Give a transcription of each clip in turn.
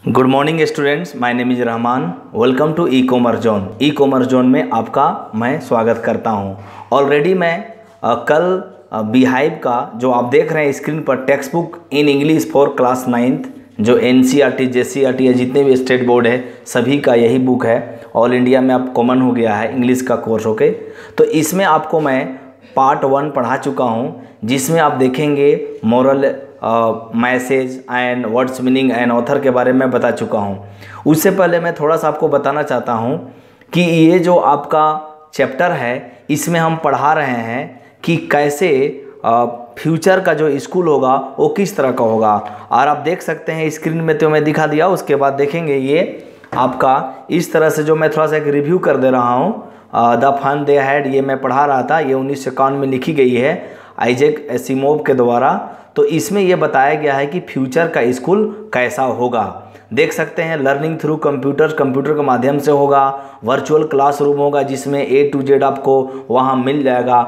Good morning students, my name is Rahman. Welcome to e commerce zone. E commerce zone में आपका मैं स्वागत करता हूं। ऑलरेडी मैं कल बिहाइव का जो आप देख रहे हैं स्क्रीन पर text book in English for class 9th जो NCERT JCERT या जितने भी स्टेट बोर्ड है सभी का यही बुक है। ऑल इंडिया में अब कॉमन हो गया है इंग्लिश का कोर्स। ओके, तो इसमें आपको मैं पार्ट 1 पढ़ा चुका हूं, जिसमें आप देखेंगे moral, message and words meaning and author के बारे में बता चुका हूं। उससे पहले मैं थोड़ा सा आपको बताना चाहता हूं कि ये जो आपका चैप्टर है इसमें हम पढ़ा रहे हैं कि कैसे फ्यूचर का जो स्कूल होगा वो किस तरह का होगा। और आप देख सकते हैं स्क्रीन में, तो मैं दिखा दिया, उसके बाद देखेंगे ये आपका इस तरह से जो मैं थोड़ा सा एक रिव्यू कर दे रहा हूँ। द फन दे हैड, ये मैं पढ़ा रहा था, ये 1951 में लिखी गई है आइजैक एसिमोव के द्वारा। तो इसमें यह बताया गया है कि फ्यूचर का स्कूल कैसा होगा। देख सकते हैं लर्निंग थ्रू कंप्यूटर, कंप्यूटर के माध्यम से होगा। वर्चुअल क्लासरूम होगा जिसमें A to Z आपको वहाँ मिल जाएगा,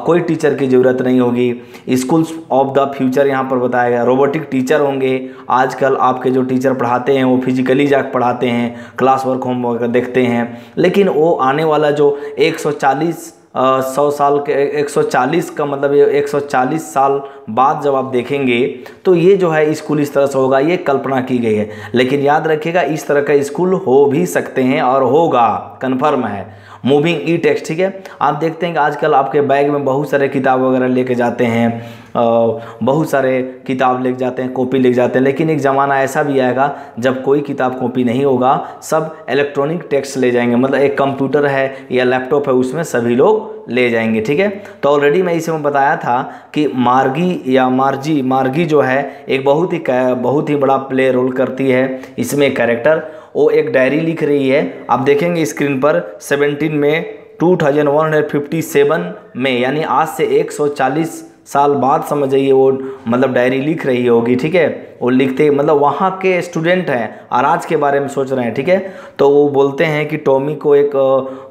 कोई टीचर की ज़रूरत नहीं होगी। स्कूल्स ऑफ द फ्यूचर यहाँ पर बताया गया। रोबोटिक टीचर होंगे। आजकल आपके जो टीचर पढ़ाते हैं वो फिजिकली जाकर पढ़ाते हैं, क्लास वर्क होमवर्क देखते हैं, लेकिन वो आने वाला जो 100 साल के 140 का मतलब ये 140 साल बाद जब आप देखेंगे तो ये जो है स्कूल इस तरह से होगा, ये कल्पना की गई है। लेकिन याद रखिएगा इस तरह का स्कूल हो भी सकते हैं और होगा, कन्फर्म है। मूविंग ई टेक्स्ट, ठीक है। आप देखते हैं कि आजकल आपके बैग में बहुत सारे किताब वगैरह लेके जाते हैं, बहुत सारे किताब लेके जाते हैं, कॉपी लेके जाते हैं, लेकिन एक ज़माना ऐसा भी आएगा जब कोई किताब कॉपी नहीं होगा, सब इलेक्ट्रॉनिक टेक्स्ट ले जाएंगे। मतलब एक कंप्यूटर है या लैपटॉप है उसमें सभी लोग ले जाएंगे, ठीक है। तो ऑलरेडी मैं इसमें बताया था कि मार्गी या मार्गी जो है एक बहुत ही बड़ा प्ले रोल करती है। इसमें कैरेक्टर वो एक डायरी लिख रही है। आप देखेंगे स्क्रीन पर 17 में 2157 में, यानी आज से 140 साल बाद समझ जाइए वो मतलब डायरी लिख रही होगी, ठीक है। वो लिखते मतलब वहाँ के स्टूडेंट हैं और आज के बारे में सोच रहे हैं, ठीक है। तो वो बोलते हैं कि टॉमी को एक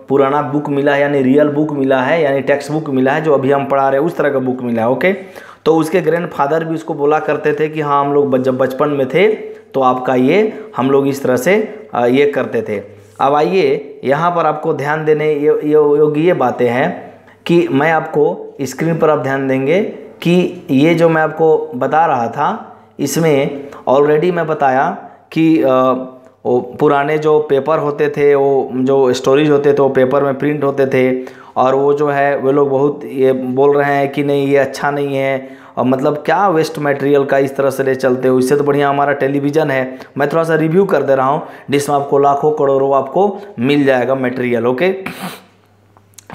पुराना बुक मिला है, यानी रियल बुक मिला है, यानी टेक्स्ट बुक मिला है, जो अभी हम पढ़ा रहे हैं उस तरह का बुक मिला है। ओके, तो उसके ग्रैंडफादर भी उसको बोला करते थे कि हाँ हम लोग जब बचपन में थे तो आपका ये हम लोग इस तरह से ये करते थे। अब आइए यहाँ पर आपको ध्यान देने योग्य ये बातें हैं कि मैं आपको स्क्रीन पर आप ध्यान देंगे कि ये जो मैं आपको बता रहा था इसमें ऑलरेडी मैं बताया कि वो पुराने जो पेपर होते थे, वो जो स्टोरीज होते थे वो पेपर में प्रिंट होते थे, और वो जो है वो लोग बहुत ये बोल रहे हैं कि नहीं ये अच्छा नहीं है, और मतलब क्या वेस्ट मटेरियल का इस तरह से ले चलते हो, इससे तो बढ़िया हमारा टेलीविज़न है। मैं थोड़ा सा रिव्यू कर दे रहा हूँ जिसमें आपको लाखों करोड़ों आपको मिल जाएगा मटेरियल। Okay,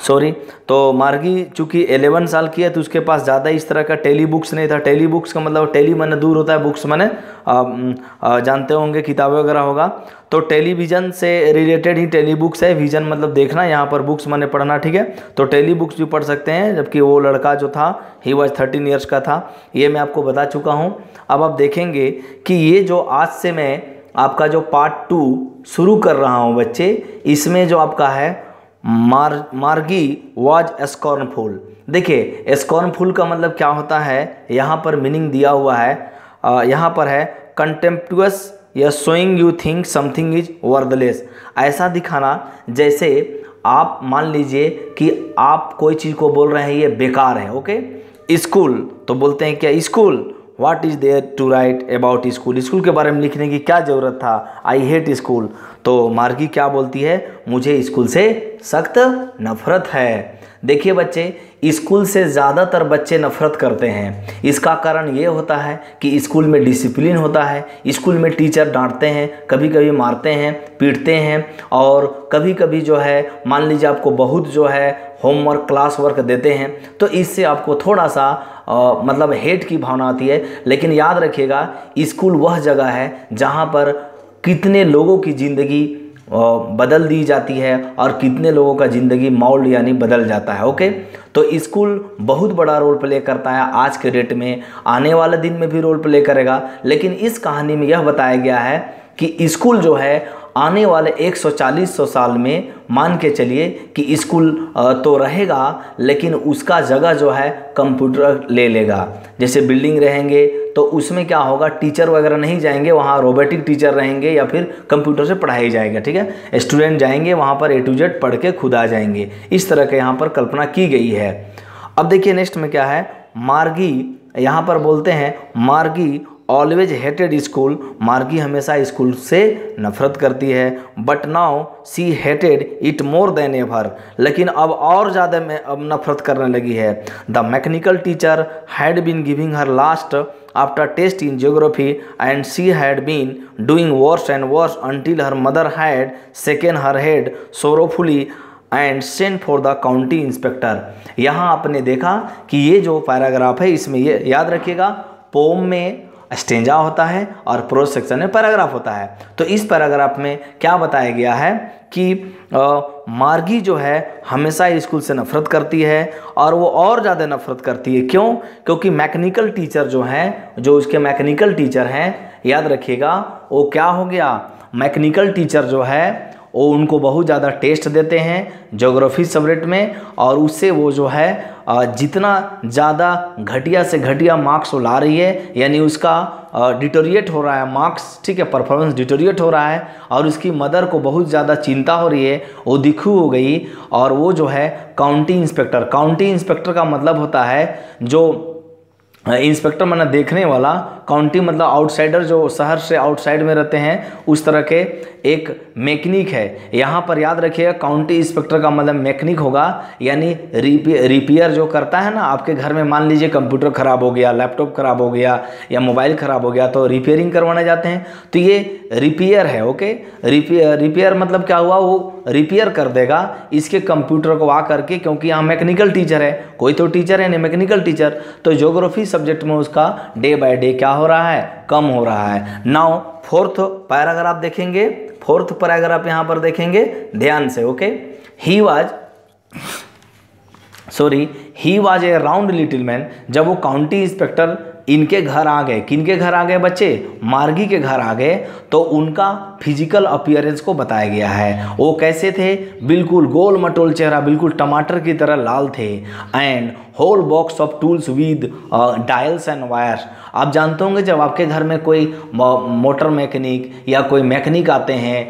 sorry. तो मार्गी चूँकि 11 साल की है तो उसके पास ज़्यादा इस तरह का टेली बुक्स नहीं था। टेली बुक्स का मतलब टेली माने दूर होता है, बुक्स माने जानते होंगे किताबें वगैरह होगा। तो टेलीविज़न से रिलेटेड ही टेली बुक्स है। विज़न मतलब देखना, यहाँ पर बुक्स माने पढ़ना, ठीक है। तो टेली बुक्स भी पढ़ सकते हैं। जबकि वो लड़का जो था ही वॉज 13 ईयर्स का था, ये मैं आपको बता चुका हूँ। अब आप देखेंगे कि ये जो आज से मैं आपका जो पार्ट 2 शुरू कर रहा हूँ बच्चे, इसमें जो आपका है मार्गी वॉज स्कॉर्नफुल। देखिए स्कॉर्नफुल का मतलब क्या होता है, यहाँ पर मीनिंग दिया हुआ है। यहाँ पर है कंटेम्प्टुअस या showing you think something is worthless. ऐसा दिखाना जैसे आप मान लीजिए कि आप कोई चीज़ को बोल रहे हैं ये बेकार है। ओके, स्कूल तो बोलते हैं क्या school, what is there to write about school, school के बारे में लिखने की क्या ज़रूरत था, आई हेट स्कूल। तो मार्गी क्या बोलती है, मुझे स्कूल से सख्त नफरत है। देखिए बच्चे, स्कूल से ज़्यादातर बच्चे नफरत करते हैं। इसका कारण ये होता है कि स्कूल में डिसिप्लिन होता है, स्कूल में टीचर डांटते हैं, कभी कभी मारते हैं, पीटते हैं, और कभी कभी जो है मान लीजिए आपको बहुत जो है होमवर्क क्लास वर्क देते हैं, तो इससे आपको थोड़ा सा मतलब हेट की भावना आती है। लेकिन याद रखिएगा स्कूल वह जगह है जहाँ पर कितने लोगों की ज़िंदगी बदल दी जाती है और कितने लोगों का ज़िंदगी मोल्ड यानी बदल जाता है। ओके, तो स्कूल बहुत बड़ा रोल प्ले करता है आज के डेट में, आने वाले दिन में भी रोल प्ले करेगा। लेकिन इस कहानी में यह बताया गया है कि स्कूल जो है आने वाले 140 साल में मान के चलिए कि स्कूल तो रहेगा, लेकिन उसका जगह जो है कंप्यूटर ले लेगा। जैसे बिल्डिंग रहेंगे तो उसमें क्या होगा, टीचर वगैरह नहीं जाएंगे, वहाँ रोबोटिक टीचर रहेंगे या फिर कंप्यूटर से पढ़ाई जाएगा। ठीक है, स्टूडेंट जाएंगे वहाँ पर A to Z पढ़ के खुद आ जाएंगे। इस तरह के यहाँ पर कल्पना की गई है। अब देखिए नेक्स्ट में क्या है, मार्गी यहाँ पर बोलते हैं मार्गी ऑलवेज हेटेड स्कूल, मार्गी हमेशा स्कूल से नफरत करती है। But now see hated it more than ever, लेकिन अब और ज़्यादा में अब नफरत करने लगी है। The mechanical teacher had been giving her last after test in geography and she had been doing worse and worse until her mother had shaken her head sorrowfully and sent for the county inspector। यहाँ आपने देखा कि ये जो paragraph है इसमें ये याद रखिएगा, पोम में स्टेंजा होता है और प्रोज सेक्शन में पैराग्राफ होता है। तो इस पैराग्राफ में क्या बताया गया है कि मार्गी जो है हमेशा स्कूल से नफरत करती है और वो और ज़्यादा नफरत करती है। क्यों? क्योंकि मैकेनिकल टीचर जो हैं, जो उसके मैकेनिकल टीचर हैं, याद रखिएगा वो क्या हो गया, मैकेनिकल टीचर जो है वो उनको बहुत ज़्यादा टेस्ट देते हैं ज्योग्राफी सब्जेक्ट में, और उससे वो जो है जितना ज़्यादा घटिया से घटिया मार्क्स वो ला रही है, यानी उसका डिटोरिएट हो रहा है मार्क्स, ठीक है, परफॉर्मेंस डिटोरिएट हो रहा है, और उसकी मदर को बहुत ज़्यादा चिंता हो रही है, वो दिखू हो गई, और वो जो है काउंटी इंस्पेक्टर का मतलब होता है जो इंस्पेक्टर माना देखने वाला, काउंटी मतलब आउटसाइडर, जो शहर से आउटसाइड में रहते हैं, उस तरह के एक मैकेनिक है। यहाँ पर याद रखिएगा काउंटी इंस्पेक्टर का मतलब मैकेनिक होगा, यानी रिपेयर जो करता है ना। आपके घर में मान लीजिए कंप्यूटर ख़राब हो गया, लैपटॉप ख़राब हो गया या मोबाइल ख़राब हो गया तो रिपेयरिंग करवाने जाते हैं, तो ये रिपेयर है। ओके, रिपेयर मतलब क्या हुआ, वो रिपेयर कर देगा इसके कंप्यूटर को आ करके, क्योंकि यहाँ मैकेनिकल टीचर है, कोई तो टीचर है नहीं मैकेनिकल टीचर, तो ज्योग्राफी सब्जेक्ट में उसका डे बाय डे क्या हो रहा है, कम हो रहा है। नाउ फोर्थ पैराग्राफ देखेंगे, फोर्थ पैराग्राफ यहाँ पर देखेंगे ध्यान से। Okay, he was A round little man. जब वो काउंटी इंस्पेक्टर इनके घर आ गए, किनके घर आ गए बच्चे, मार्गी के घर आ गए, तो उनका फिजिकल अपीयरेंस को बताया गया है। वो कैसे थे, बिल्कुल गोल मटोल चेहरा, बिल्कुल टमाटर की तरह लाल थे। And whole box of tools with dials and wires. आप जानते होंगे जब आपके घर में कोई मोटर मैकेनिक या कोई मैकेनिक आते हैं,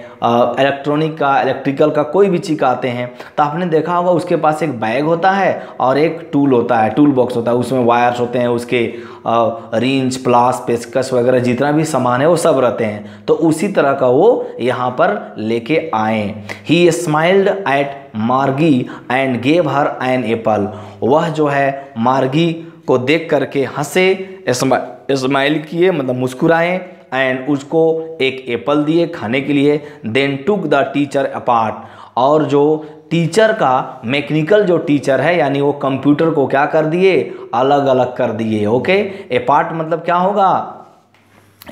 इलेक्ट्रॉनिक का, इलेक्ट्रिकल का, कोई भी चीज़ आते हैं, तो आपने देखा होगा उसके पास एक बैग होता है और एक टूल होता है, टूल बॉक्स होता है, उसमें वायर्स होते हैं, उसके रिंच, प्लास, पेचकस वगैरह जितना भी सामान है वो सब रहते हैं। तो उसी तरह का वो यहाँ पर लेके आए। He smiled at Margie and gave her an apple. वह जो है मार्गी को देख करके हंसे, स्माइल किए मतलब मुस्कुराए, एंड उसको एक एप्पल दिए खाने के लिए। Then took the teacher apart. और जो टीचर का, मैकेनिकल जो टीचर है यानी वो कंप्यूटर को क्या कर दिए, अलग अलग कर दिए। ओके, अपार्ट मतलब क्या होगा,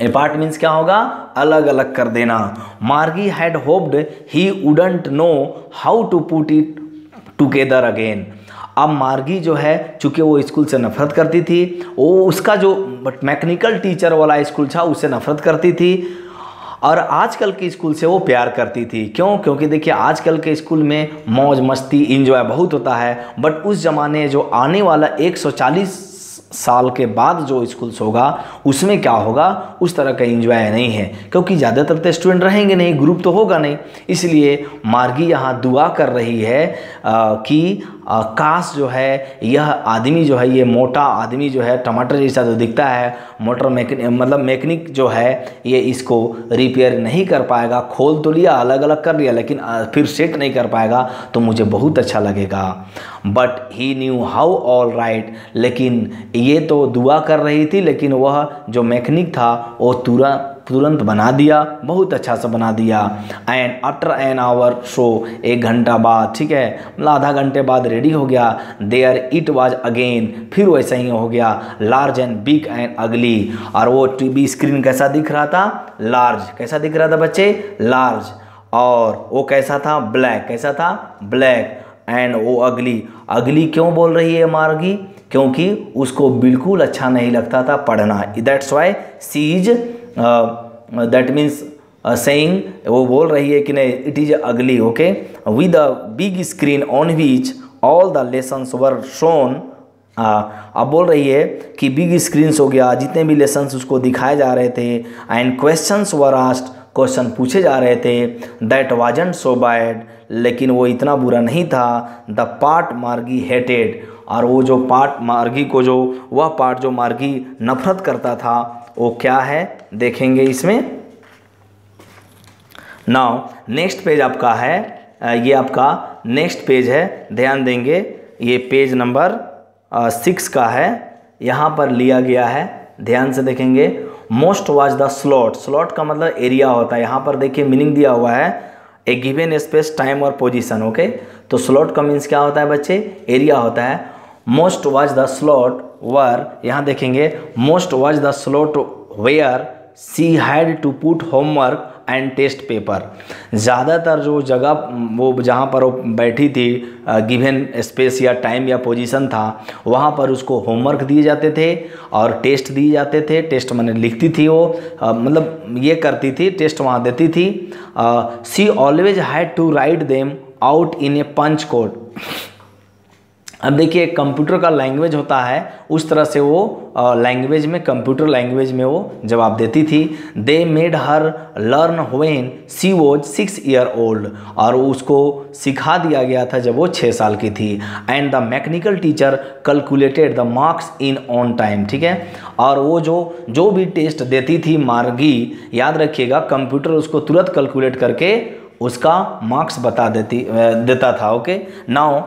अपार्ट मीन्स क्या होगा, अलग अलग कर देना। Margie had hoped he wouldn't know how to put it together again. अब मार्गी जो है, चूंकि वो स्कूल से नफरत करती थी, वो उसका जो मैकेनिकल टीचर वाला स्कूल था उससे नफरत करती थी, और आजकल के स्कूल से वो प्यार करती थी। क्यों? क्योंकि देखिए आजकल के स्कूल में मौज मस्ती इंजॉय बहुत होता है, बट उस ज़माने जो आने वाला 140 साल के बाद जो स्कूल्स होगा उसमें क्या होगा, उस तरह का एंजॉय नहीं है, क्योंकि ज़्यादातर तो स्टूडेंट रहेंगे नहीं, ग्रुप तो होगा नहीं। इसलिए मार्गी यहाँ दुआ कर रही है कि काश जो है यह आदमी जो है, ये मोटा आदमी जो है, टमाटर जैसा जो दिखता है, मोटर मैकेनिक जो है, ये इसको रिपेयर नहीं कर पाएगा। खोल तो लिया, अलग अलग कर लिया, लेकिन फिर सेट नहीं कर पाएगा, तो मुझे बहुत अच्छा लगेगा। But he knew how all right. लेकिन ये तो दुआ कर रही थी, लेकिन वह जो मैकेनिक था वो तुरंत बना दिया, बहुत अच्छा सा बना दिया। एंड आफ्टर एन आवर, सो 1 घंटा बाद, ठीक है, मतलब आधा घंटे बाद रेडी हो गया। देयर इट वाज अगेन, फिर वैसा ही हो गया, लार्ज एंड बिग एंड अगली। और वो टीवी स्क्रीन कैसा दिख रहा था, लार्ज। कैसा दिख रहा था बच्चे, लार्ज। और वो कैसा था, ब्लैक। कैसा था, ब्लैक। एंड वो अगली क्यों बोल रही है मार्गी, क्योंकि उसको बिल्कुल अच्छा नहीं लगता था पढ़ना। That's why she is that means saying, वो बोल रही है कि नहीं, it is ugly, okay, with a big screen on which all the lessons were shown. अब बोल रही है कि बिग स्क्रीन्स हो गया, जितने भी लेसन्स उसको दिखाए जा रहे थे, and questions were asked, question पूछे जा रहे थे, दैट वाजंट सो बैड, लेकिन वो इतना बुरा नहीं था, द पार्ट मार्गी हेटेड, और वो जो पार्ट मार्गी को जो वह पार्ट जो मार्गी नफरत करता था वो क्या है देखेंगे इसमें। नाउ नेक्स्ट पेज आपका है, ये आपका नेक्स्ट पेज है, ध्यान देंगे, ये पेज नंबर 6 का है, यहाँ पर लिया गया है, ध्यान से देखेंगे। Most was the slot, slot का मतलब एरिया होता है, यहाँ पर देखिए मीनिंग दिया हुआ है, ए गिवन स्पेस टाइम और पोजीशन, ओके। तो स्लॉट का मीन्स क्या होता है बच्चे, एरिया होता है। Most was the slot where, यहाँ देखेंगे, most was the slot where she had to put homework and test paper, ज़्यादातर जो जगह वो जहाँ पर वो बैठी थी, गिवन स्पेस या टाइम या पोजीशन था, वहाँ पर उसको होमवर्क दिए जाते थे और टेस्ट दिए जाते थे। टेस्ट मैंने लिखती थी वो, मतलब ये करती थी, टेस्ट वहाँ देती थी। She always had to write them out in a punch code. अब देखिए कंप्यूटर का लैंग्वेज होता है, उस तरह से वो लैंग्वेज में, कंप्यूटर लैंग्वेज में वो जवाब देती थी। They made her learn when she was 6 year old, और उसको सिखा दिया गया था जब वो 6 साल की थी। And the mechanical teacher calculated the marks in on time, ठीक है। और वो जो भी टेस्ट देती थी मार्गी, याद रखिएगा कंप्यूटर उसको तुरंत कैलकुलेट करके उसका मार्क्स बता देता था, ओके। नाउ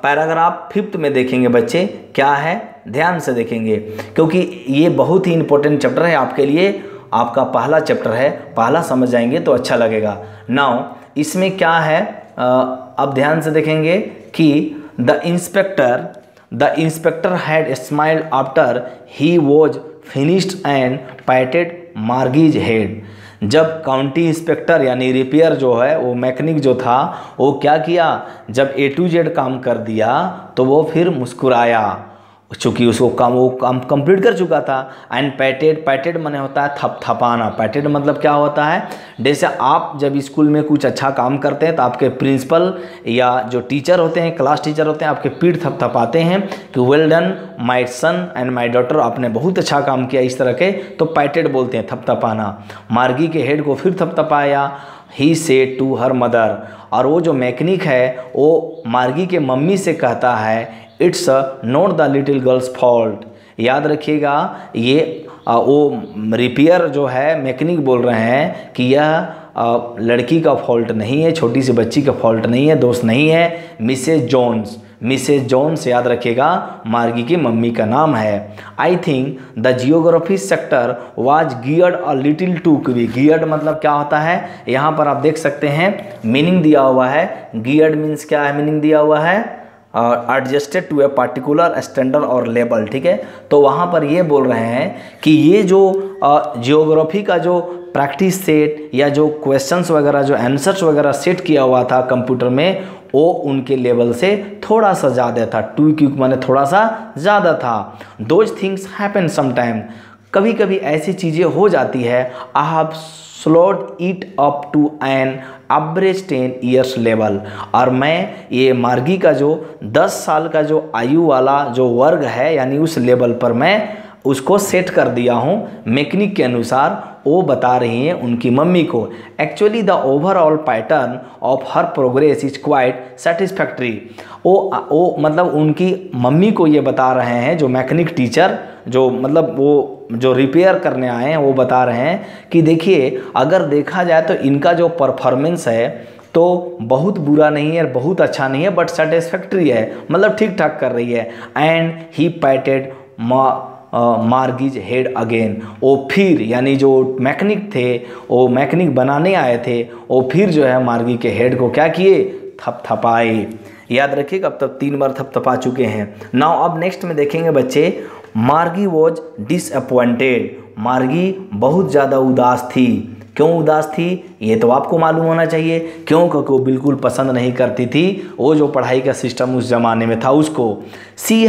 पैराग्राफ 5 में देखेंगे बच्चे क्या है, ध्यान से देखेंगे, क्योंकि ये बहुत ही इंपॉर्टेंट चैप्टर है आपके लिए, आपका पहला चैप्टर है, पहला समझ जाएंगे तो अच्छा लगेगा। नाउ इसमें क्या है, अब ध्यान से देखेंगे कि the inspector had smiled after he was finished and patted Margie's head. जब काउंटी इंस्पेक्टर यानी रिपेयर जो है, वो मैकेनिक जो था, वो क्या किया, जब A to Z काम कर दिया तो वो फिर मुस्कुराया, चूँकि उसको वो काम कंप्लीट कर चुका था। एंड पैटेड माने होता है थपथपाना। पैटेड मतलब क्या होता है, जैसे आप जब स्कूल में कुछ अच्छा काम करते हैं तो आपके प्रिंसिपल या जो टीचर होते हैं, क्लास टीचर होते हैं, आपके पीठ थपथपाते हैं कि well done my son and my daughter, आपने बहुत अच्छा काम किया, इस तरह के, तो पैटेड बोलते हैं, थपथपाना। मार्गी के हेड को फिर थपथपाया, he said to her mother, और वो जो मैकेनिक है वो मार्गी के मम्मी से कहता है, it's not the little girls fault. याद रखिएगा, ये वो रिपेयर जो है मैकेनिक बोल रहे हैं कि यह लड़की का फॉल्ट नहीं है, छोटी सी बच्ची का फॉल्ट नहीं है, दोस्त नहीं है, मिसेज जोन्स याद रखिएगा मार्गी की मम्मी का नाम है। I think the geography sector was geared a little too quick. Geared मतलब क्या होता है, यहाँ पर आप देख सकते हैं मीनिंग दिया हुआ है। गियर्ड मीन्स क्या है, मीनिंग दिया हुआ है adjusted to a particular standard और लेवल, ठीक है। तो वहाँ पर ये बोल रहे हैं कि ये जो जियोग्राफी का जो प्रैक्टिस सेट या जो क्वेश्चंस वगैरह, जो आंसर्स वगैरह सेट किया हुआ था कंप्यूटर में, वो उनके लेवल से थोड़ा सा ज़्यादा था। टू क्यूक माने थोड़ा सा ज़्यादा था। दोज थिंग्स हैपन समटाइम, कभी कभी ऐसी चीज़ें हो जाती है। I have slowed it up to an average 10 years level, और मैं ये मार्गी का जो 10 साल का जो आयु वाला जो वर्ग है, यानी उस लेवल पर मैं उसको सेट कर दिया हूँ मैकेनिक के अनुसार। वो बता रही हैं उनकी मम्मी को। Actually the overall pattern of her progress is quite satisfactory. वो मतलब उनकी मम्मी को ये बता रहे हैं, जो मैकेनिक टीचर, जो मतलब वो जो रिपेयर करने आए हैं, वो बता रहे हैं कि देखिए अगर देखा जाए तो इनका जो परफॉर्मेंस है तो बहुत बुरा नहीं है, बहुत अच्छा नहीं है, बट सेटिस्फैक्ट्री है, मतलब ठीक ठाक कर रही है। And he patted Margie's head again. वो फिर यानी जो मैकेनिक थे, वो मैकेनिक बनाने आए थे, वो फिर जो है मार्गी के हेड को क्या किए, थपथपाए। याद रखिएगा अब तक 3 बार थपथपा चुके हैं। नाउ अब नेक्स्ट में देखेंगे बच्चे, मार्गी वॉज डिसअपॉइंटेड। मार्गी बहुत ज़्यादा उदास थी। क्यों उदास थी ये तो आपको मालूम होना चाहिए। क्यों, क्योंकि वो बिल्कुल पसंद नहीं करती थी वो जो पढ़ाई का सिस्टम उस ज़माने में था उसको। She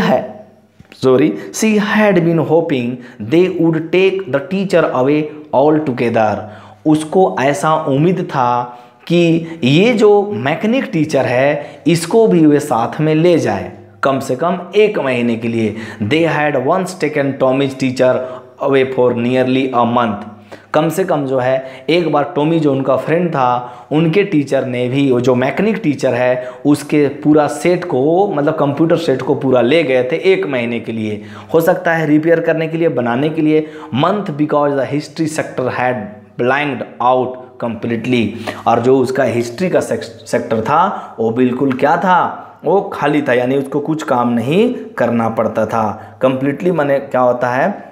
had been hoping they would take the teacher away all together. उसको ऐसा उम्मीद था कि ये जो मैकेनिक टीचर है इसको भी वे साथ में ले जाए कम से कम 1 महीने के लिए। They had once taken Tommy's teacher away for nearly a month. कम से कम जो है एक बार टॉमी जो उनका फ्रेंड था उनके टीचर ने भी, वो जो मैकेनिक टीचर है उसके पूरा सेट को, मतलब कंप्यूटर सेट को पूरा ले गए थे 1 महीने के लिए। हो सकता है रिपेयर करने के लिए, बनाने के लिए। Month because the history sector had blanked out completely. और जो उसका हिस्ट्री का सेक्टर था वो बिल्कुल क्या था, वो खाली था, यानी उसको कुछ काम नहीं करना पड़ता था। कंप्लीटली माने क्या होता है,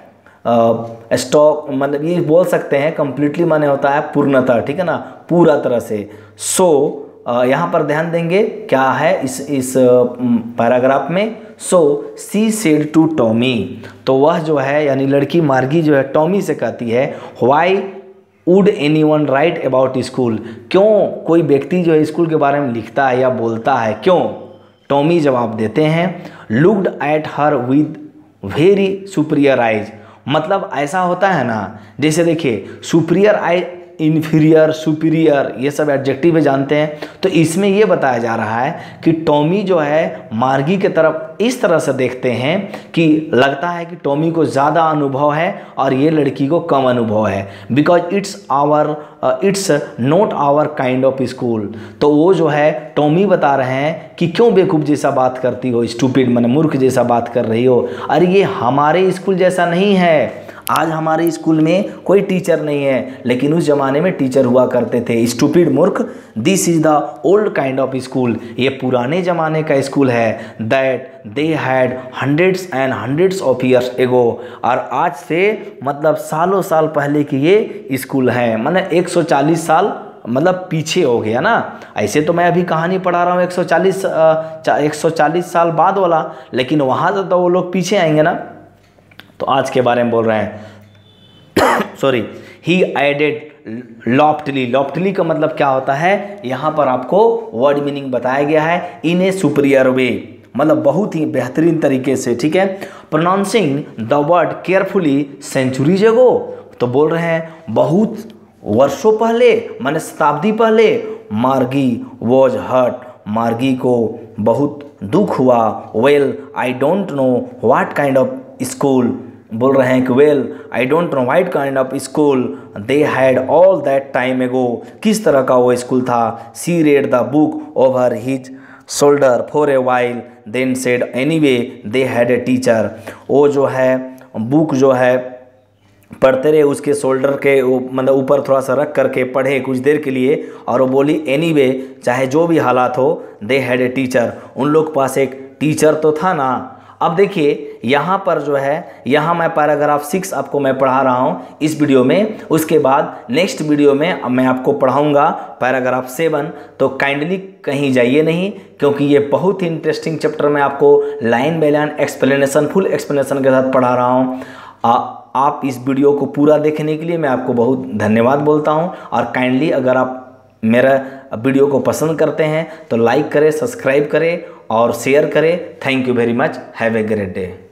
स्टॉक, मतलब ये बोल सकते हैं कंप्लीटली माने होता है पूर्णतः, ठीक है ना, पूरा तरह से। सो यहाँ पर ध्यान देंगे क्या है इस पैराग्राफ में। सो सी सेड टू टॉमी, तो वह जो है यानी लड़की मार्गी जो है टॉमी से कहती है, why would anyone right about school, क्यों कोई व्यक्ति जो है स्कूल के बारे में लिखता है या बोलता है, क्यों। टॉमी जवाब देते हैं, looked at her with very superior eyes. मतलब ऐसा होता है ना, जैसे देखिए सुपीरियर आई, इन्फीरियर, सुपीरियर, ये सब एडजेक्टिव है जानते हैं। तो इसमें ये बताया जा रहा है कि टॉमी जो है मार्गी की तरफ इस तरह से देखते हैं कि लगता है कि टॉमी को ज़्यादा अनुभव है और ये लड़की को कम अनुभव है। Because it's not our kind of school. तो वो जो है टॉमी बता रहे हैं कि क्यों बेवकूफ़ जैसा बात करती हो, स्टूपिड माने मूर्ख जैसा बात कर रही हो, अरे ये हमारे स्कूल जैसा नहीं है। आज हमारे स्कूल में कोई टीचर नहीं है, लेकिन उस जमाने में टीचर हुआ करते थे। स्टूपिड मूर्ख, this is the old kind of school, ये पुराने जमाने का स्कूल है। That they had hundreds and hundreds of years ago, और आज से मतलब सालों साल पहले की ये स्कूल है, मतलब 140 साल मतलब पीछे हो गया ना। ऐसे तो मैं अभी कहानी पढ़ा रहा हूँ 140 साल बाद वाला, लेकिन वहाँ से तो वो लोग पीछे आएंगे ना। तो आज के बारे में बोल रहे हैं। सॉरी, ही एडेड लॉफ्टली। लॉफ्टली का मतलब क्या होता है, यहाँ पर आपको वर्ड मीनिंग बताया गया है, इन ए सुपीरियर वे, मतलब बहुत ही बेहतरीन तरीके से, ठीक है। Pronouncing the word carefully centuries ago, तो बोल रहे हैं बहुत वर्षों पहले, माने शताब्दी पहले, मार्गी वॉज हर्ट, मार्गी को बहुत दुख हुआ। Well I don't know what kind of school, बोल रहे हैं कि well I don't know what kind of school they had all that time ago, किस तरह का वो स्कूल था। She read the book over his shoulder for a while then said anyway they had a teacher. वो जो है book जो है पढ़ते रहे, उसके शोल्डर के मतलब ऊपर थोड़ा सा रख करके पढ़े कुछ देर के लिए, और वो बोली एनीवे, चाहे जो भी हालात हो, दे हैड ए टीचर, उन लोग के पास एक टीचर तो था ना। अब देखिए यहाँ पर जो है, यहाँ मैं पैराग्राफ 6 आपको मैं पढ़ा रहा हूँ इस वीडियो में, उसके बाद नेक्स्ट वीडियो में मैं आपको पढ़ाऊँगा पैराग्राफ 7। तो काइंडली कहीं जाइए नहीं, क्योंकि ये बहुत ही इंटरेस्टिंग चैप्टर मैं आपको line by line explanation, full explanation के साथ पढ़ा रहा हूँ। आप इस वीडियो को पूरा देखने के लिए मैं आपको बहुत धन्यवाद बोलता हूँ। और काइंडली अगर आप मेरा वीडियो को पसंद करते हैं तो लाइक करें, सब्सक्राइब करें और शेयर करें। Thank you very much, have a great day.